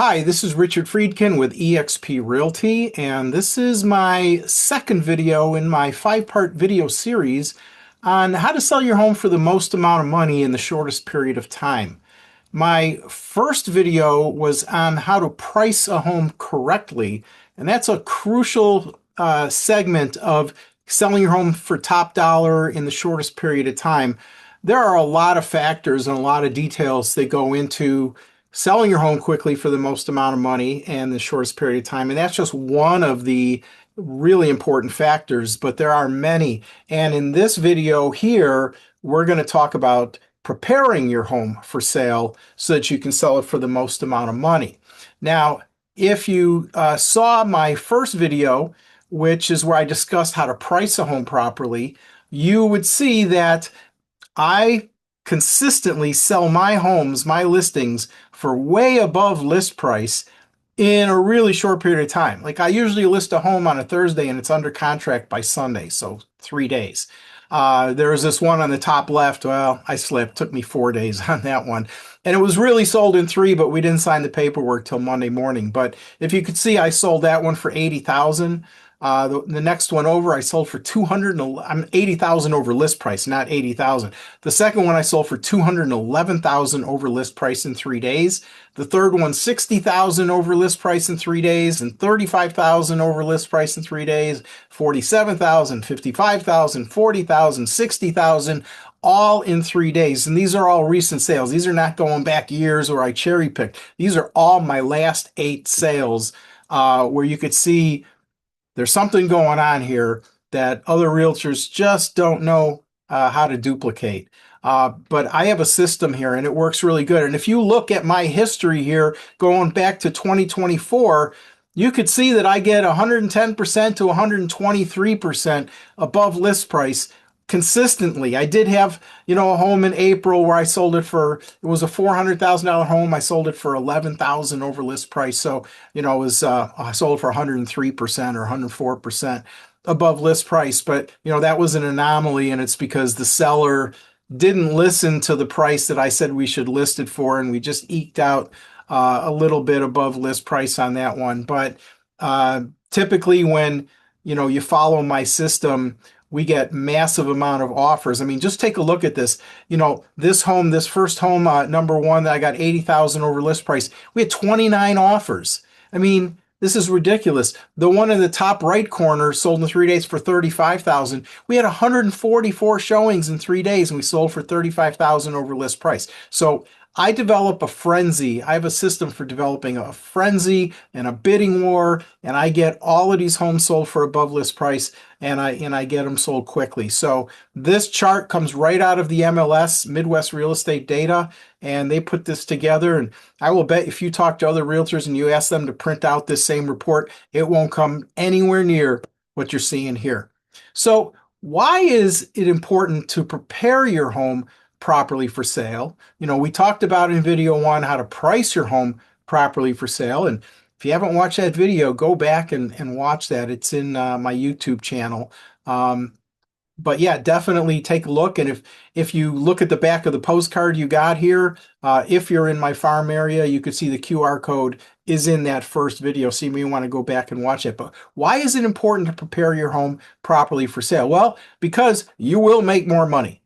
Hi, this is Richard Freedkin with eXp Realty, and this is my second video in my five-part video series on how to sell your home for the most amount of money in the shortest period of time. My first video was on how to price a home correctly, and that's a crucial segment of selling your home for top dollar in the shortest period of time. There are a lot of factors and a lot of details that go into selling your home quickly for the most amount of money and the shortest period of time. And that's just one of the really important factors, but there are many. And in this video here, we're going to talk about preparing your home for sale so that you can sell it for the most amount of money. Now, if you saw my first video, which is where I discussed how to price a home properly, you would see that I consistently sell my homes, my listings, for way above list price in a really short period of time. Like I usually list a home on a Thursday and it's under contract by Sunday, so 3 days. There's this one on the top left. Well, I slipped. Took me 4 days on that one. And it was really sold in 3, but we didn't sign the paperwork till Monday morning. But if you could see, I sold that one for $80,000. The next one over, I sold for 80,000 over list price, not 80,000. The second one I sold for 211,000 over list price in 3 days. The third one, 60,000 over list price in 3 days, and 35,000 over list price in 3 days, 47,000, 55,000, 40,000, 60,000, all in 3 days. And these are all recent sales. These are not going back years where I cherry picked. These are all my last 8 sales, where you could see there's something going on here that other realtors just don't know how to duplicate. But I have a system here and it works really good. And if you look at my history here, going back to 2024, you could see that I get 110% to 123% above list price consistently. I did have, a home in April where I sold it for, it was a $400,000 home. I sold it for 11,000 over list price. So, it was, I sold for 103% or 104% above list price. But, that was an anomaly, and it's because the seller didn't listen to the price that I said we should list it for. And we just eked out a little bit above list price on that one. But typically when, you follow my system, we get massive amount of offers. I mean, just take a look at this. This home, this first home, number one, that I got 80,000 over list price. We had 29 offers. I mean, this is ridiculous. The one in the top right corner sold in 3 days for 35,000. We had 144 showings in 3 days, and we sold for 35,000 over list price. So I develop a frenzy. I have a system for developing a frenzy and a bidding war, and I get all of these homes sold for above list price, and I get them sold quickly. So this chart comes right out of the MLS, Midwest Real Estate Data, and they put this together. And I will bet if you talk to other realtors and you ask them to print out this same report, it won't come anywhere near what you're seeing here. So why is it important to prepare your home properly for sale? We talked about in video 1 how to price your home properly for sale. And if you haven't watched that video, go back and watch that. It's in my YouTube channel. But yeah, definitely take a look. And if you look at the back of the postcard you got here, if you're in my farm area, you could see the QR code is in that first video. So you may want to go back and watch it. But why is it important to prepare your home properly for sale? Well, because you will make more money.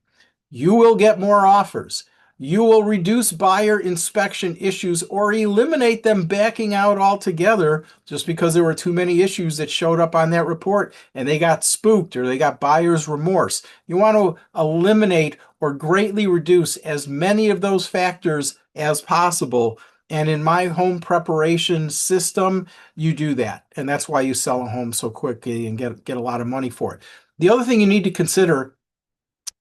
You will get more offers. You will reduce buyer inspection issues or eliminate them backing out altogether just because there were too many issues that showed up on that report and they got spooked or they got buyer's remorse. You want to eliminate or greatly reduce as many of those factors as possible. And in my home preparation system, you do that. And that's why you sell a home so quickly and get a lot of money for it. The other thing you need to consider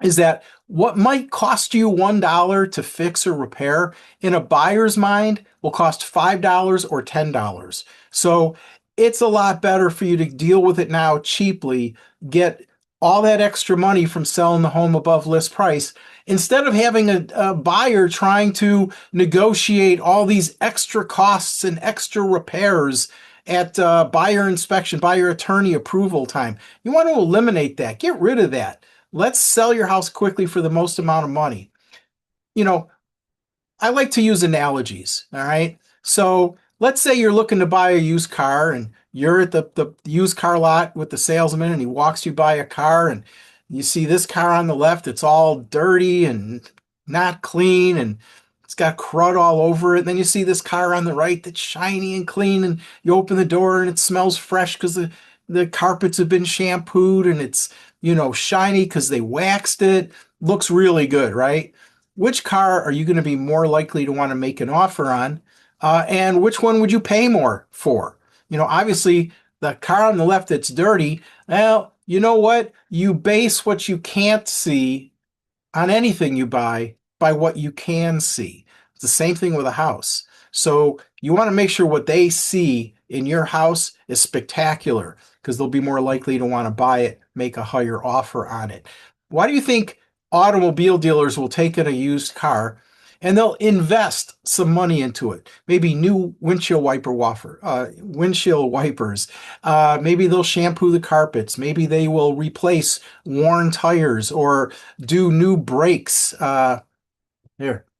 is that what might cost you $1 to fix or repair in a buyer's mind will cost $5 or $10. So it's a lot better for you to deal with it now cheaply, get all that extra money from selling the home above list price, instead of having a buyer trying to negotiate all these extra costs and extra repairs at buyer inspection, buyer attorney approval time. You want to eliminate that. Get rid of that. Let's sell your house quickly for the most amount of money. I like to use analogies, all right? So let's say you're looking to buy a used car and you're at the used car lot with the salesman and he walks you by a car and you see this car on the left, it's all dirty and not clean and it's got crud all over it. Then you see this car on the right that's shiny and clean and you open the door and it smells fresh because the carpets have been shampooed and it's, shiny because they waxed it. Looks really good, right? Which car are you going to be more likely to want to make an offer on? And which one would you pay more for? Obviously, the car on the left that's dirty, well, you know what? You base what you can't see on anything you buy by what you can see. It's the same thing with a house. So you want to make sure what they see in your house is spectacular because they'll be more likely to want to buy it, make a higher offer on it. Why do you think automobile dealers will take in a used car and they'll invest some money into it? Maybe new windshield wipers. Maybe they'll shampoo the carpets. Maybe they will replace worn tires or do new brakes.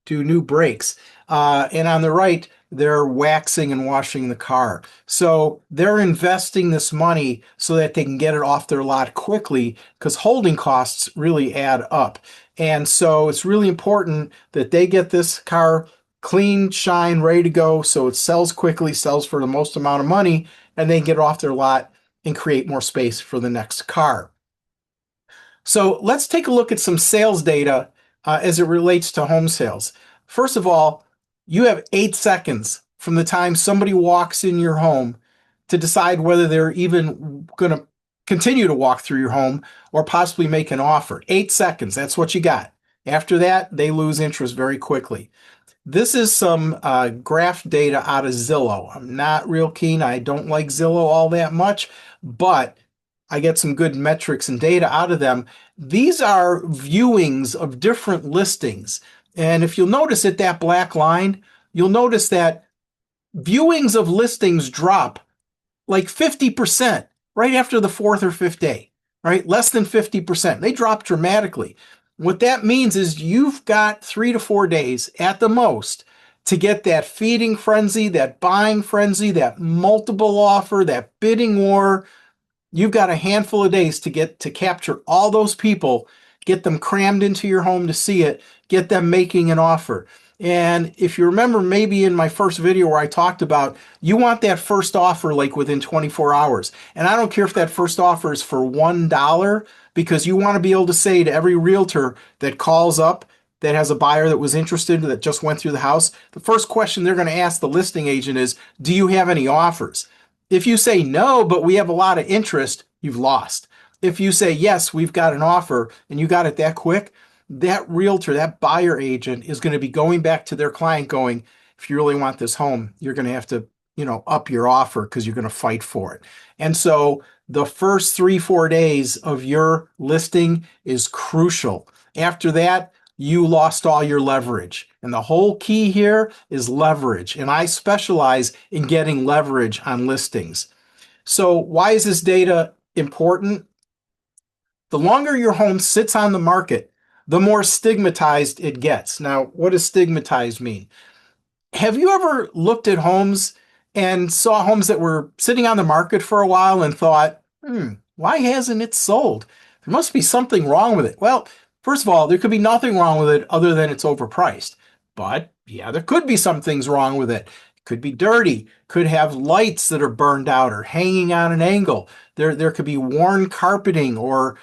Do new brakes. And on the right, they're waxing and washing the car. So they're investing this money so that they can get it off their lot quickly because holding costs really add up. And so it's really important that they get this car clean, shine, ready to go so it sells quickly, sells for the most amount of money, and they get it off their lot and create more space for the next car. So let's take a look at some sales data as it relates to home sales. First of all, you have 8 seconds from the time somebody walks in your home to decide whether they're even going to continue to walk through your home or possibly make an offer. 8 seconds, that's what you got. After that, they lose interest very quickly. This is some graph data out of Zillow. I'm not real keen. I don't like Zillow all that much, but I get some good metrics and data out of them. These are viewings of different listings. And if you'll notice at that black line, you'll notice that viewings of listings drop like 50% right after the fourth or fifth day, right? Less than 50%. They drop dramatically. What that means is you've got 3 to 4 days at the most to get that feeding frenzy, that buying frenzy, that multiple offer, that bidding war. You've got a handful of days to capture all those people, get them crammed into your home to see it, get them making an offer. And if you remember maybe in my first video where I talked about you want that first offer like within 24 hours. And I don't care if that first offer is for $1 because you want to be able to say to every realtor that calls up that has a buyer that was interested that just went through the house, the first question they're going to ask the listing agent is, do you have any offers? If you say no, but we have a lot of interest, you've lost. If you say yes, we've got an offer and you got it that quick, that realtor, that buyer agent is going to be going back to their client going, if you really want this home, you're going to have to, up your offer because you're going to fight for it. And so the first 3-4 days of your listing is crucial. After that, you lost all your leverage. And the whole key here is leverage. And I specialize in getting leverage on listings. So why is this data important? The longer your home sits on the market, the more stigmatized it gets. Now, what does stigmatized mean? Have you ever looked at homes and saw homes that were sitting on the market for a while and thought, why hasn't it sold? There must be something wrong with it. Well, first of all, there could be nothing wrong with it other than it's overpriced. But yeah, there could be some things wrong with it. It could be dirty, could have lights that are burned out or hanging on an angle. There could be worn carpeting or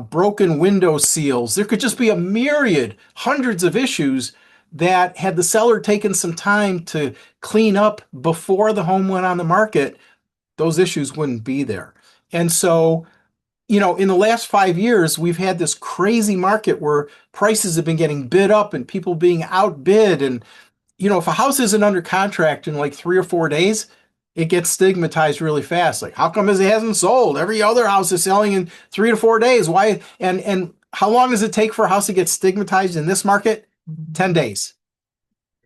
broken window seals. There could just be a myriad, hundreds of issues that had the seller taken some time to clean up before the home went on the market, those issues wouldn't be there. And so, in the last 5 years, we've had this crazy market where prices have been getting bid up and people being outbid. And, if a house isn't under contract in like 3 or 4 days, it gets stigmatized really fast. Like, how come it hasn't sold? Every other house is selling in 3 to 4 days. Why? And how long does it take for a house to get stigmatized in this market? 10 days.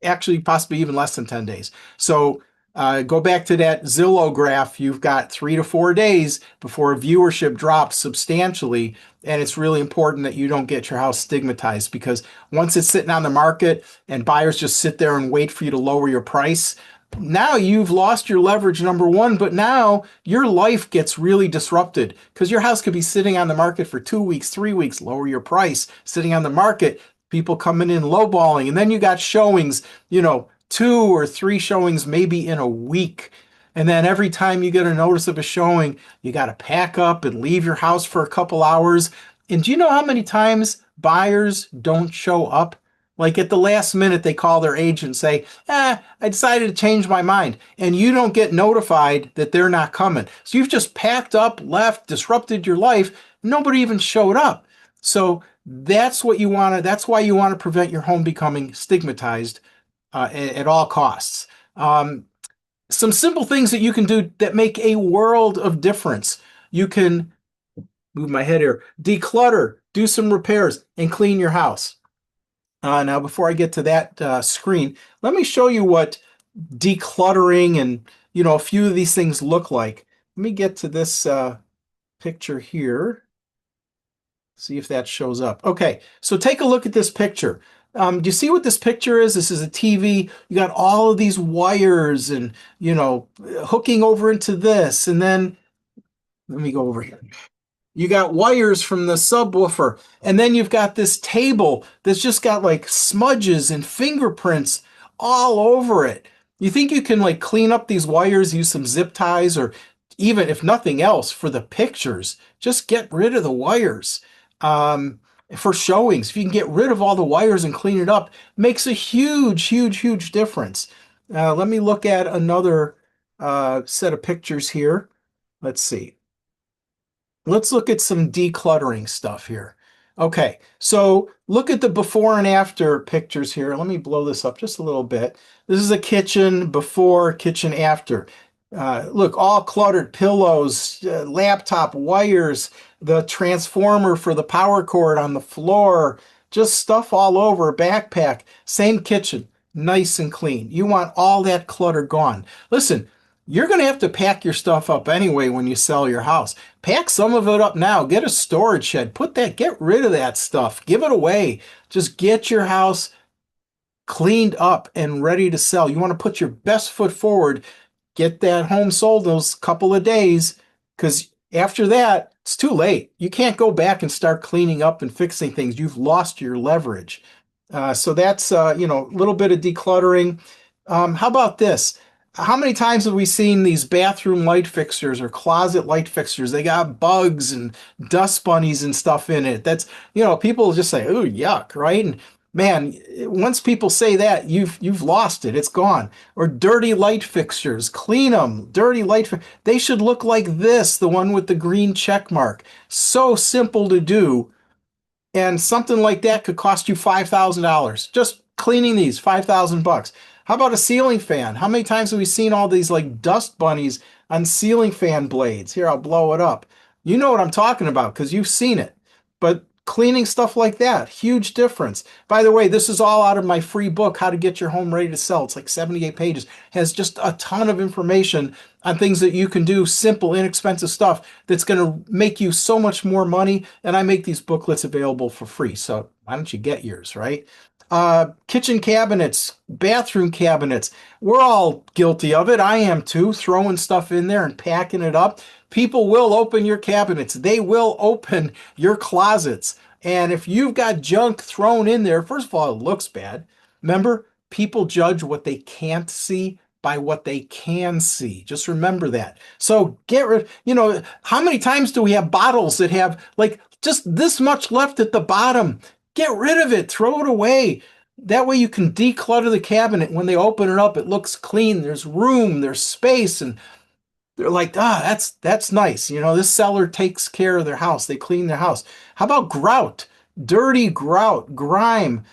Actually, possibly even less than 10 days. So go back to that Zillow graph. You've got 3 to 4 days before viewership drops substantially. And it's really important that you don't get your house stigmatized because once it's sitting on the market and buyers just sit there and wait for you to lower your price, Now you've lost your leverage, number one, but now your life gets really disrupted because your house could be sitting on the market for 2 weeks, 3 weeks, lower your price, sitting on the market, people coming in lowballing, and then you got showings, 2 or 3 showings maybe in a week. And then every time you get a notice of a showing, you got to pack up and leave your house for a couple hours. And do you know how many times buyers don't show up? Like at the last minute, they call their agent and say, I decided to change my mind. And you don't get notified that they're not coming. So you've just packed up, left, disrupted your life. Nobody even showed up. So that's what you want to, that's why you want to prevent your home becoming stigmatized at all costs. Some simple things that you can do that make a world of difference. You can move my head here, declutter, do some repairs, and clean your house. Now, before I get to that screen, let me show you what decluttering and a few of these things look like. Let me get to this picture here. See if that shows up. Okay, so take a look at this picture. Do you see what this picture is? This is a TV. You got all of these wires and, hooking over into this. And then let me go over here. You got wires from the subwoofer, and then you've got this table that's just got like smudges and fingerprints all over it. You think you can like clean up these wires, use some zip ties, or even if nothing else for the pictures, just get rid of the wires. For showings, if you can get rid of all the wires and clean it up, makes a huge, huge, huge difference. Let me look at another set of pictures here. Let's see. Let's look at some decluttering stuff here. Okay, so look at the before and after pictures here. Let me blow this up just a little bit. This is a kitchen before, kitchen after. Look, all cluttered pillows, laptop wires, the transformer for the power cord on the floor, just stuff all over, backpack, same kitchen, nice and clean. You want all that clutter gone. Listen, you're going to have to pack your stuff up anyway when you sell your house. Pack some of it up now. Get a storage shed. Get rid of that stuff. Give it away. Just get your house cleaned up and ready to sell. You want to put your best foot forward. Get that home sold those couple of days, because after that, it's too late. You can't go back and start cleaning up and fixing things. You've lost your leverage. So that's, a little bit of decluttering. How about this? How many times have we seen these bathroom light fixtures or closet light fixtures? They got bugs and dust bunnies and stuff in it. That's, people just say, "Oh, yuck," right? And man, once people say that, you've lost it. It's gone. Or dirty light fixtures, clean them. Dirty light, they should look like this, the one with the green check mark. So simple to do. And something like that could cost you $5,000. Just cleaning these, 5,000 bucks. How about a ceiling fan? How many times have we seen all these like dust bunnies on ceiling fan blades? Here, I'll blow it up. You know what I'm talking about because you've seen it. But cleaning stuff like that, huge difference. By the way, this is all out of my free book, How to Get Your Home Ready to Sell. It's like 78 pages. Has just a ton of information on things that you can do, simple, inexpensive stuff that's going to make you so much more money. And I make these booklets available for free. So why don't you get yours, right? Kitchen cabinets, bathroom cabinets. We're all guilty of it. I am too, throwing stuff in there and packing it up. People will open your cabinets. They will open your closets. And if you've got junk thrown in there, first of all, it looks bad. Remember, people judge what they can't see by what they can see. Just remember that. So get rid, how many times do we have bottles that have like just this much left at the bottom? Get rid of it, throw it away. That way you can declutter the cabinet. When they open it up, it looks clean. There's room, there's space, and they're like, that's nice. This seller takes care of their house. They clean their house. How about grout? Dirty grout, grime.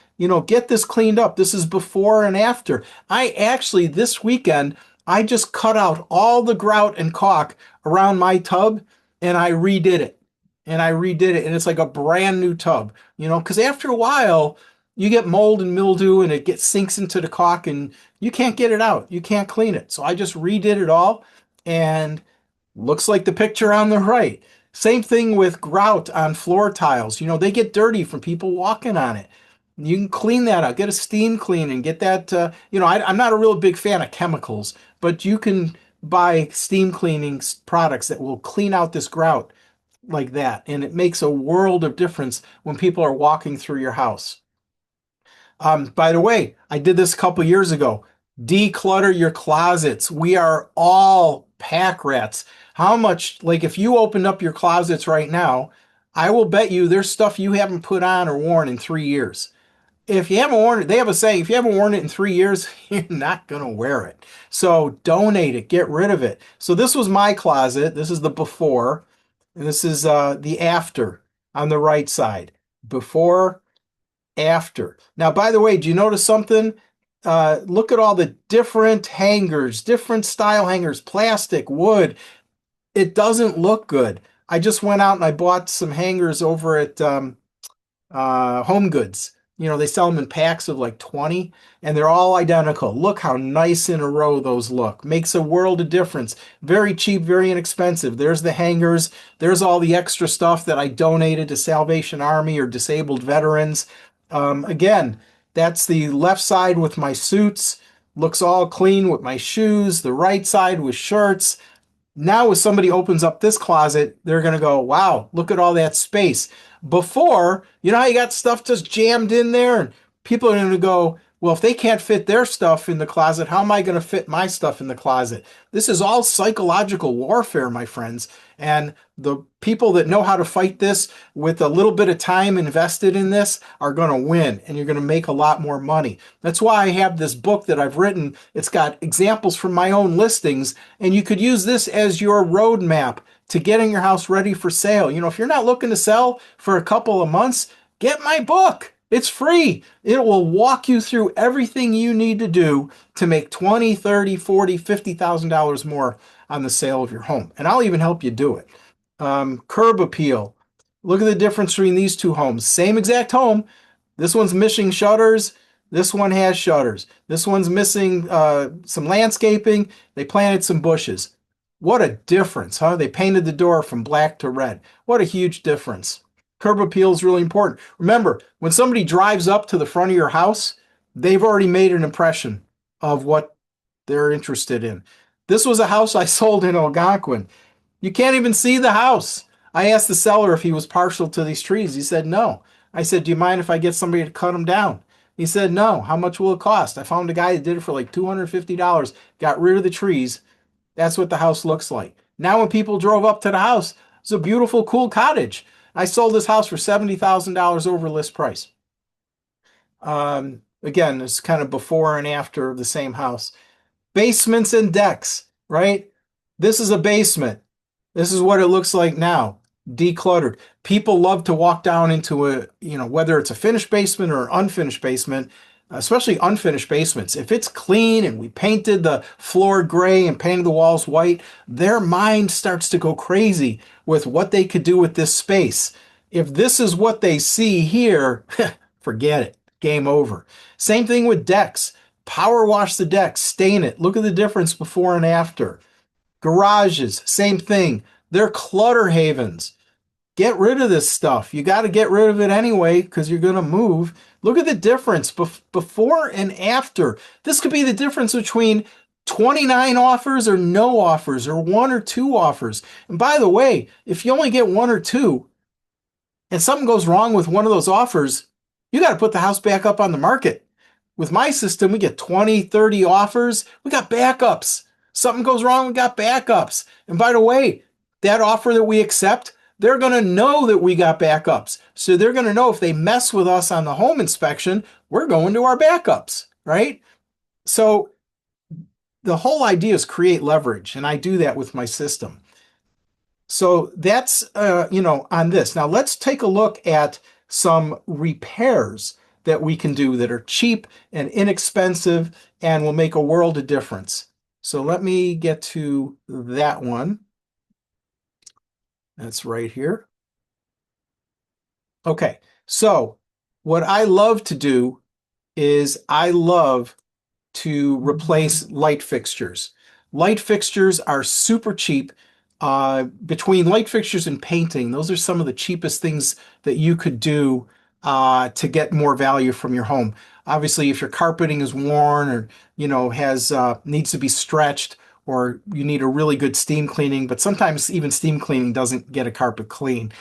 Get this cleaned up. This is before and after. This weekend, I just cut out all the grout and caulk around my tub and I redid it. And it's like a brand new tub, because after a while you get mold and mildew and it sinks into the caulk and you can't get it out. You can't clean it. So I just redid it all and looks like the picture on the right. Same thing with grout on floor tiles. They get dirty from people walking on it. You can clean that out, get a steam clean and get that, I'm not a real big fan of chemicals, but you can buy steam cleaning products that will clean out this grout like that. And it makes a world of difference when people are walking through your house. By the way, I did this a couple years ago. Declutter your closets. We are all pack rats. How much, like if you opened up your closets right now, I will bet you there's stuff you haven't put on or worn in 3 years. If you haven't worn it, they have a saying, if you haven't worn it in 3 years, you're not going to wear it. So donate it, get rid of it. So this was my closet. This is the before, and this is the after on the right side. Before, after. Now, by the way, do you notice something? Look at all the different hangers, different style hangers, plastic, wood. It doesn't look good. I just went out and I bought some hangers over at Home Goods. They sell them in packs of like 20 and they're all identical. Look how nice in a row those look. Makes a world of difference. Very cheap, very inexpensive. There's the hangers. There's all the extra stuff that I donated to Salvation Army or disabled veterans. Again, that's the left side with my suits. Looks all clean with my shoes. The right side with shirts. Now, if somebody opens up this closet, they're going to go, wow, look at all that space. Before, you know how you got stuff just jammed in there? And people are going to go, well, if they can't fit their stuff in the closet, how am I going to fit my stuff in the closet? This is all psychological warfare, my friends. And the people that know how to fight this with a little bit of time invested in this are going to win, and you're going to make a lot more money. That's why I have this book that I've written. It's got examples from my own listings, and you could use this as your roadmap to getting your house ready for sale. If you're not looking to sell for a couple of months, get my book. It's free. It will walk you through everything you need to do to make $20, $30, $40, $50,000 more on the sale of your home. And I'll even help you do it. Curb appeal. Look at the difference between these two homes. Same exact home. This one's missing shutters. This one has shutters. This one's missing some landscaping. They planted some bushes. What a difference, huh? They painted the door from black to red. What a huge difference. Curb appeal is really important. Remember, when somebody drives up to the front of your house, they've already made an impression of what they're interested in. This was a house I sold in Algonquin. You can't even see the house. I asked the seller if he was partial to these trees. He said no. I said, do you mind if I get somebody to cut them down? He said no. How much will it cost? I found a guy that did it for like $250, got rid of the trees. That's what the house looks like. Now when people drove up to the house, it's a beautiful, cool cottage. I sold this house for $70,000 over list price. Again, it's kind of before and after of the same house. Basements and decks, right? This is a basement. This is what it looks like now, decluttered. People love to walk down into whether it's a finished basement or an unfinished basement, especially unfinished basements. If it's clean and we painted the floor gray and painted the walls white, their mind starts to go crazy with what they could do with this space. If this is what they see here, forget it. Game over. Same thing with decks. Power wash the deck, stain it. Look at the difference before and after. Garages, same thing. They're clutter havens. Get rid of this stuff. You got to get rid of it anyway because you're going to move. Look at the difference before and after. This could be the difference between 29 offers or no offers or 1 or 2 offers. And by the way, if you only get 1 or 2 and something goes wrong with one of those offers, you got to put the house back up on the market. With my system, we get 20, 30 offers. We got backups. Something goes wrong, we got backups. And by the way, that offer that we accept, they're going to know that we got backups. So they're going to know if they mess with us on the home inspection, we're going to our backups, right? So the whole idea is create leverage, and I do that with my system. So that's, on this. Now let's take a look at some repairs that we can do that are cheap and inexpensive and will make a world of difference. So let me get to that one. That's right here. Okay, so what I love to do is I love to replace light fixtures. Light fixtures are super cheap. Between light fixtures and painting, those are some of the cheapest things that you could do to get more value from your home. Obviously, if your carpeting is worn or has needs to be stretched, or you need a really good steam cleaning, but sometimes even steam cleaning doesn't get a carpet clean.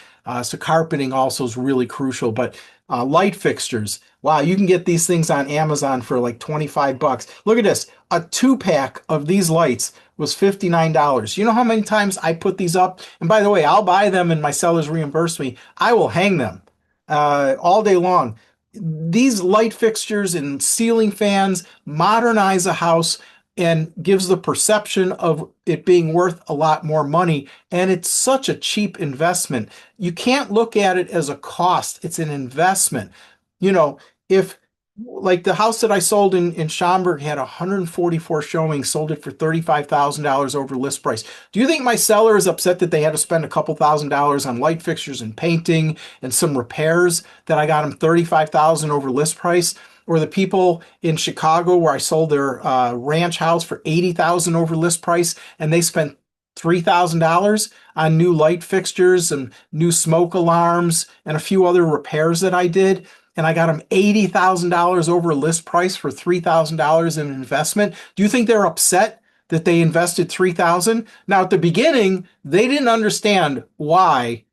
So carpeting also is really crucial. But light fixtures, wow, you can get these things on Amazon for like 25 bucks. Look at this. A two-pack of these lights was $59. You know how many times I put these up? And by the way, I'll buy them and my sellers reimburse me. I will hang them all day long. These light fixtures and ceiling fans modernize a house and gives the perception of it being worth a lot more money. And it's such a cheap investment. You can't look at it as a cost. It's an investment. You know, if like the house that I sold in Schaumburg had 144 showings, sold it for $35,000 over list price. Do you think my seller is upset that they had to spend a couple $1,000s on light fixtures and painting and some repairs that I got them 35,000 over list price? Or the people in Chicago where I sold their ranch house for 80,000 over list price and they spent $3,000 on new light fixtures and new smoke alarms and a few other repairs that I did, and I got them $80,000 over list price for $3,000 in investment. Do you think they're upset that they invested $3,000? Now, at the beginning, they didn't understand why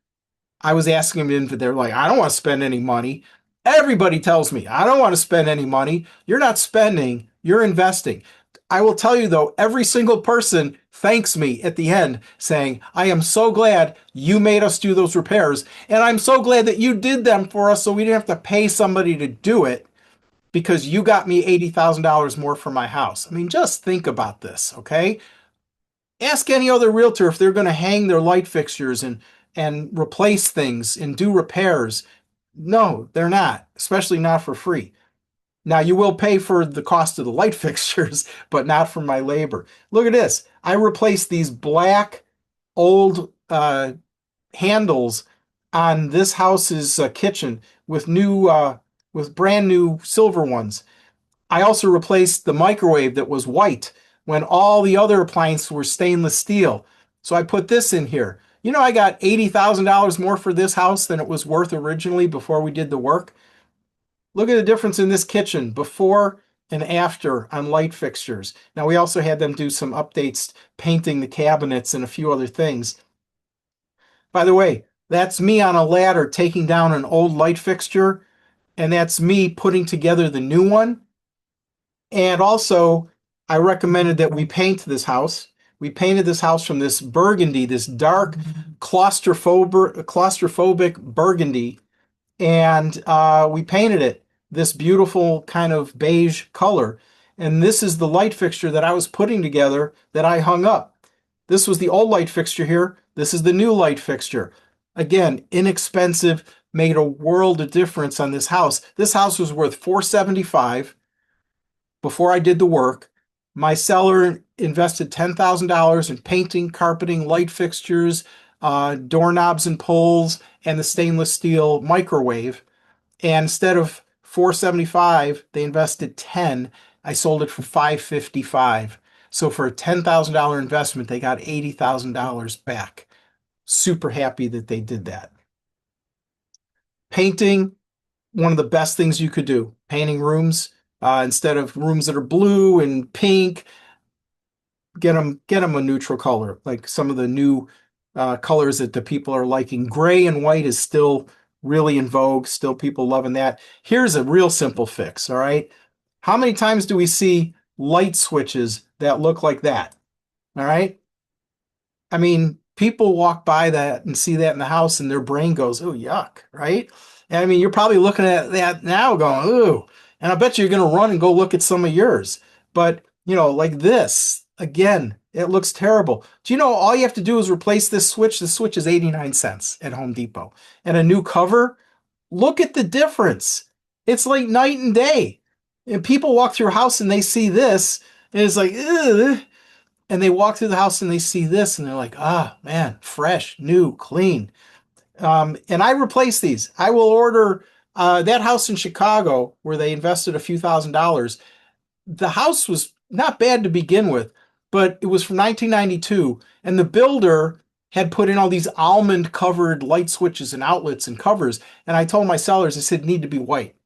I was asking them. They're like, I don't want to spend any money. Everybody tells me, I don't want to spend any money. You're not spending, you're investing. I will tell you though, every single person thanks me at the end saying, I am so glad you made us do those repairs. And I'm so glad that you did them for us so we didn't have to pay somebody to do it because you got me $80,000 more for my house. I mean, just think about this, okay? Ask any other realtor if they're going to hang their light fixtures and replace things and do repairs. No, they're not, especially not for free. Now, you will pay for the cost of the light fixtures, but not for my labor. Look at this. I replaced these black old handles on this house's kitchen with with brand new silver ones. I also replaced the microwave that was white when all the other appliances were stainless steel. So I put this in here. You know, I got $80,000 more for this house than it was worth originally before we did the work. Look at the difference in this kitchen before and after on light fixtures. Now, we also had them do some updates, painting the cabinets and a few other things. By the way, that's me on a ladder taking down an old light fixture, and that's me putting together the new one. And also, I recommended that we paint this house. We painted this house from this burgundy, this dark claustrophobic burgundy, and we painted it this beautiful kind of beige color. And this is the light fixture that I was putting together that I hung up. This was the old light fixture here. This is the new light fixture. Again, inexpensive, made a world of difference on this house. This house was worth $475 before I did the work. My seller invested $10,000 in painting, carpeting, light fixtures, doorknobs and pulls, and the stainless steel microwave. And instead of $475, they invested $10. I sold it for $555. So for a $10,000 investment, they got $80,000 back. Super happy that they did that. Painting, one of the best things you could do. Painting rooms, instead of rooms that are blue and pink, get them a neutral color, like some of the new colors that the people are liking. Gray and white is still really in vogue, still people loving that. Here's a real simple fix, all right? How many times do we see light switches that look like that? All right? I mean, people walk by that and see that in the house and their brain goes, oh, yuck, right? And I mean, you're probably looking at that now going, ooh, and I bet you're going to run and go look at some of yours. But, like this, again, it looks terrible. Do you know all you have to do is replace this switch? The switch is 89 cents at Home Depot. And a new cover, look at the difference. It's like night and day. And people walk through a house and they see this, and it's like, ugh. And they walk through the house and they see this, and they're like, ah, man, fresh, new, clean. And I replace these. I will order that house in Chicago where they invested a few $1,000s. The house was not bad to begin with, but it was from 1992, and the builder had put in all these almond covered light switches and outlets and covers. And I told my sellers, I said, need to be white.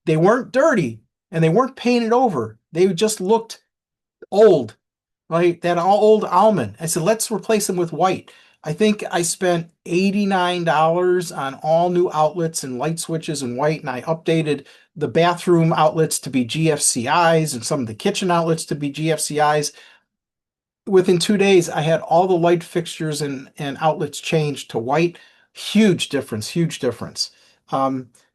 They weren't dirty and they weren't painted over. They just looked old, right? That old almond. I said, let's replace them with white. I think I spent $89 on all new outlets and light switches in white, and I updated the bathroom outlets to be GFCIs and some of the kitchen outlets to be GFCIs. Within 2 days, I had all the light fixtures and outlets changed to white. Huge difference, huge difference.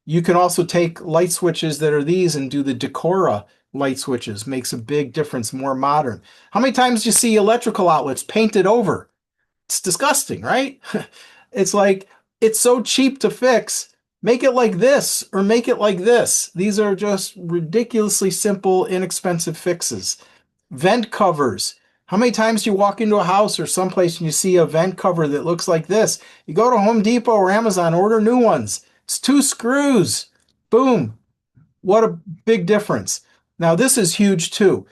You can also take light switches that are these and do the Decora light switches. Makes a big difference, more modern. How many times do you see electrical outlets painted over? It's disgusting, right? It's like, it's so cheap to fix. Make it like this or make it like this. These are just ridiculously simple, inexpensive fixes. Vent covers. How many times do you walk into a house or someplace and you see a vent cover that looks like this? You go to Home Depot or Amazon, order new ones. It's 2 screws. Boom. What a big difference. Now, this is huge too.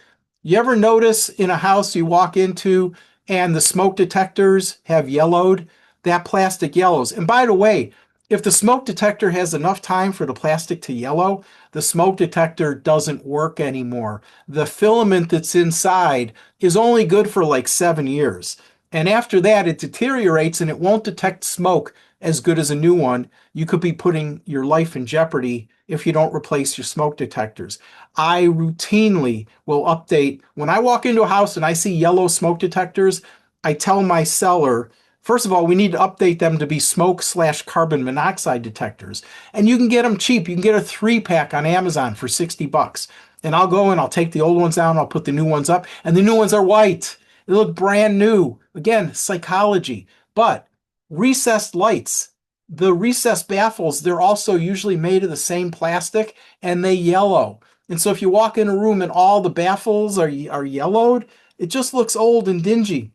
You ever notice in a house you walk into and the smoke detectors have yellowed? That plastic yellows. And by the way, if the smoke detector has enough time for the plastic to yellow, the smoke detector doesn't work anymore. The filament that's inside is only good for like 7 years. And after that, it deteriorates and it won't detect smoke as good as a new one. You could be putting your life in jeopardy if you don't replace your smoke detectors. I routinely will update. When I walk into a house and I see yellow smoke detectors, I tell my seller, first of all, we need to update them to be smoke/carbon monoxide detectors. And you can get them cheap. You can get a 3-pack on Amazon for $60. And I'll go and I'll take the old ones down, I'll put the new ones up, and the new ones are white. They look brand new. Again, psychology. But recessed lights, the recessed baffles, they're also usually made of the same plastic and they yellow. And so if you walk in a room and all the baffles are yellowed, it just looks old and dingy.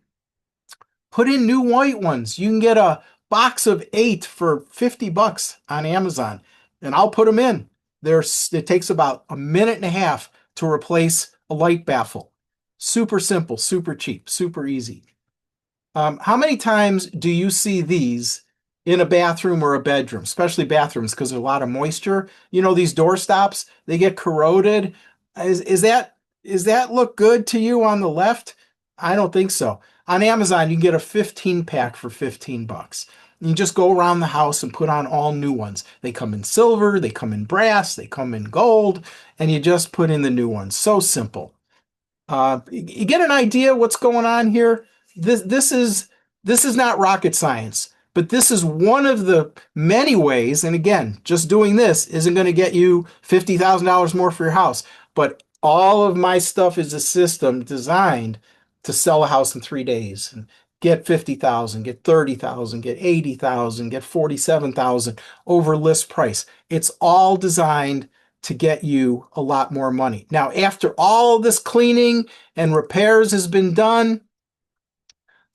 Put in new white ones. You can get a box of 8 for $50 on Amazon, and I'll put them in. It takes about a minute and a half to replace a light baffle. Super simple, super cheap, super easy. How many times do you see these in a bathroom or a bedroom, especially bathrooms, because there's a lot of moisture? You know, these door stops, they get corroded. Is that look good to you on the left? I don't think so. On Amazon, you can get a 15-pack for $15. You just go around the house and put on all new ones. They come in silver, they come in brass, they come in gold, and you just put in the new ones. So simple. You get an idea what's going on here? This is not rocket science, but this is one of the many ways. And again, just doing this isn't going to get you $50,000 more for your house. But all of my stuff is a system designed to sell a house in 3 days and get 50,000, get 30,000, get 80,000, get 47,000 over list price. It's all designed to get you a lot more money. Now, after all this cleaning and repairs has been done,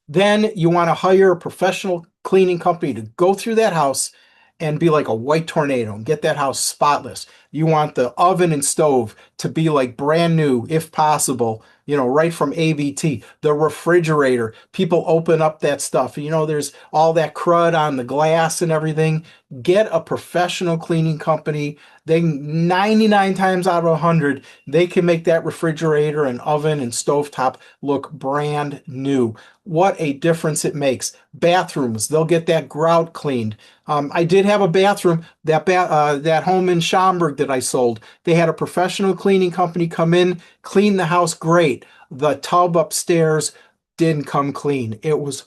then you want to hire a professional cleaning company to go through that house and be like a white tornado and get that house spotless. You want the oven and stove to be like brand new, if possible, you know, right from ABT. The refrigerator, people open up that stuff. You know, there's all that crud on the glass and everything. Get a professional cleaning company. They 99 times out of 100, they can make that refrigerator and oven and stovetop look brand new. What a difference it makes. Bathrooms, they'll get that grout cleaned. I did have a bathroom, that home in Schaumburg that I sold. They had a professional cleaning company come in, clean the house great. The tub upstairs didn't come clean. It was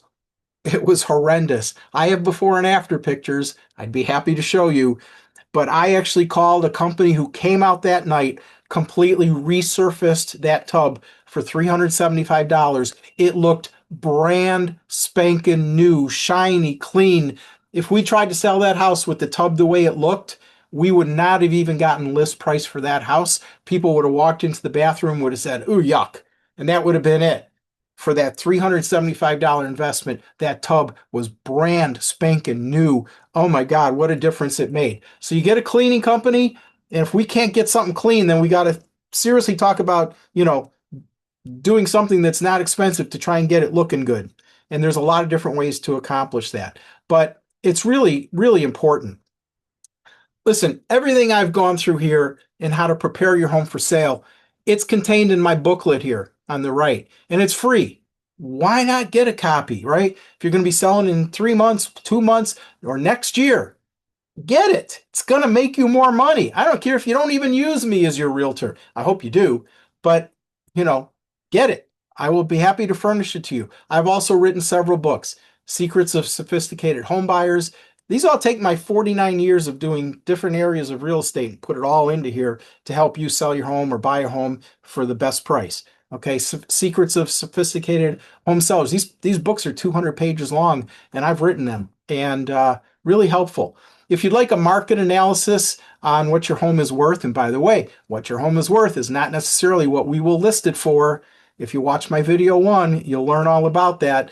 horrendous. I have before and after pictures. I'd be happy to show you. But I actually called a company who came out that night, completely resurfaced that tub for $375. It looked brand spanking new, shiny, clean. If we tried to sell that house with the tub the way it looked, we would not have even gotten list price for that house. People would have walked into the bathroom, would have said, ooh, yuck. And that would have been it. For that $375 investment, that tub was brand spanking new. Oh my God, what a difference it made. So you get a cleaning company, and if we can't get something clean, then we got to seriously talk about, you know, doing something that's not expensive to try and get it looking good. And there's a lot of different ways to accomplish that. But it's really, really important. Listen, everything I've gone through here and how to prepare your home for sale, it's contained in my booklet here on the right, and it's free. Why not get a copy, right? If you're going to be selling in 3 months, 2 months, or next year, get it. It's going to make you more money. I don't care if you don't even use me as your realtor. I hope you do, but you know, get it. I will be happy to furnish it to you. I've also written several books, Secrets of Sophisticated Home Buyers. These all take my 49 years of doing different areas of real estate and put it all into here to help you sell your home or buy a home for the best price. Okay, Secrets of Sophisticated Home Sellers. These books are 200 pages long, and I've written them, and really helpful. If you'd like a market analysis on what your home is worth, and by the way, what your home is worth is not necessarily what we will list it for. If you watch my video 1, you'll learn all about that.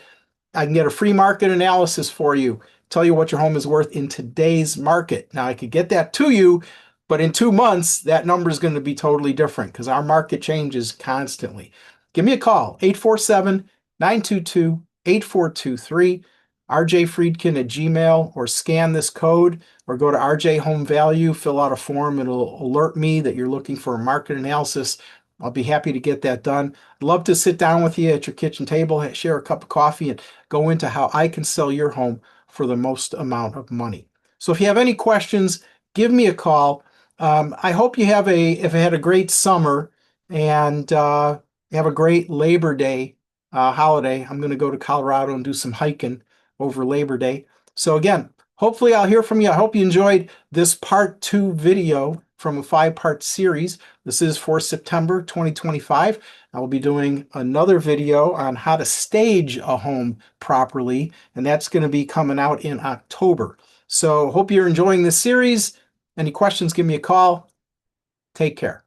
I can get a free market analysis for you, tell you what your home is worth in today's market. Now, I could get that to you, but in 2 months, that number is going to be totally different because our market changes constantly. Give me a call, 847-922-8423, rjfreedkin@gmail, or scan this code, or go to RJ Home Value, fill out a form. It'll alert me that you're looking for a market analysis. I'll be happy to get that done. I'd love to sit down with you at your kitchen table, share a cup of coffee, and go into how I can sell your home for the most amount of money. So if you have any questions, give me a call. I hope you have had a great summer, and have a great Labor Day holiday. I'm going to go to Colorado and do some hiking over Labor Day. So again, hopefully I'll hear from you. I hope you enjoyed this part 2 video from a 5-part series. This is for September 2025. I will be doing another video on how to stage a home properly, and that's going to be coming out in October. So hope you're enjoying this series. Any questions, give me a call. Take care.